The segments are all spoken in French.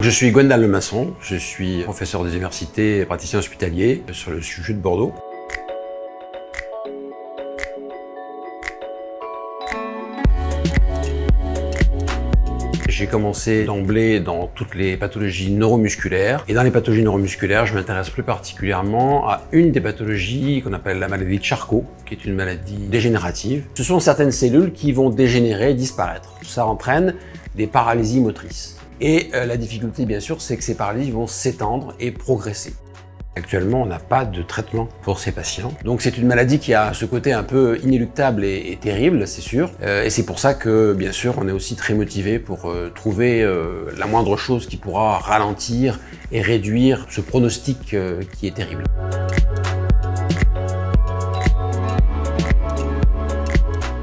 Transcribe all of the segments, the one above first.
Je suis Gwendal Lemasson, je suis professeur des universités et praticien hospitalier sur le CHU de Bordeaux. J'ai commencé d'emblée dans toutes les pathologies neuromusculaires. Et dans les pathologies neuromusculaires, je m'intéresse plus particulièrement à une des pathologies qu'on appelle la maladie de Charcot, qui est une maladie dégénérative. Ce sont certaines cellules qui vont dégénérer et disparaître. Ça entraîne des paralysies motrices. Et la difficulté, bien sûr, c'est que ces paralysies vont s'étendre et progresser. Actuellement, on n'a pas de traitement pour ces patients. Donc c'est une maladie qui a ce côté un peu inéluctable et terrible, c'est sûr. Et c'est pour ça que, bien sûr, on est aussi très motivé pour trouver la moindre chose qui pourra ralentir et réduire ce pronostic qui est terrible.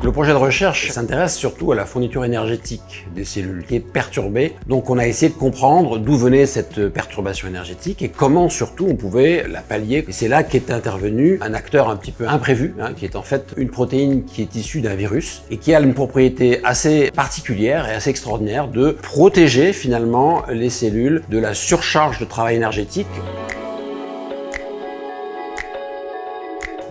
Le projet de recherche s'intéresse surtout à la fourniture énergétique des cellules qui est perturbée. Donc on a essayé de comprendre d'où venait cette perturbation énergétique et comment surtout on pouvait la pallier. Et c'est là qu'est intervenu un acteur un petit peu imprévu, qui est en fait une protéine qui est issue d'un virus et qui a une propriété assez particulière et assez extraordinaire de protéger finalement les cellules de la surcharge de travail énergétique.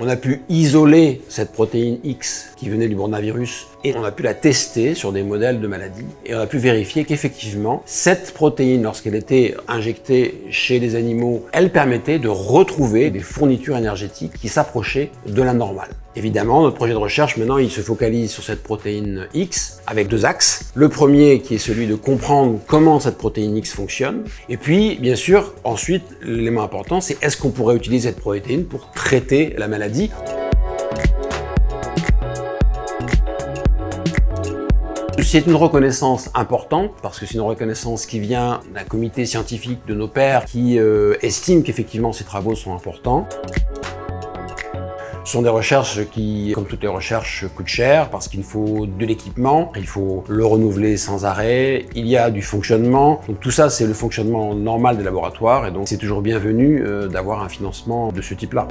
On a pu isoler cette protéine X qui venait du coronavirus et on a pu la tester sur des modèles de maladies et on a pu vérifier qu'effectivement cette protéine, lorsqu'elle était injectée chez les animaux, elle permettait de retrouver des fournitures énergétiques qui s'approchaient de la normale. Évidemment, notre projet de recherche maintenant il se focalise sur cette protéine X avec deux axes. Le premier qui est celui de comprendre comment cette protéine X fonctionne et puis bien sûr ensuite l'élément important c'est est-ce qu'on pourrait utiliser cette protéine pour traiter la maladie. C'est une reconnaissance importante parce que c'est une reconnaissance qui vient d'un comité scientifique de nos pairs qui estime qu'effectivement ces travaux sont importants. Ce sont des recherches qui, comme toutes les recherches, coûtent cher parce qu'il faut de l'équipement, il faut le renouveler sans arrêt, il y a du fonctionnement. Donc tout ça, c'est le fonctionnement normal des laboratoires et donc c'est toujours bienvenu d'avoir un financement de ce type-là.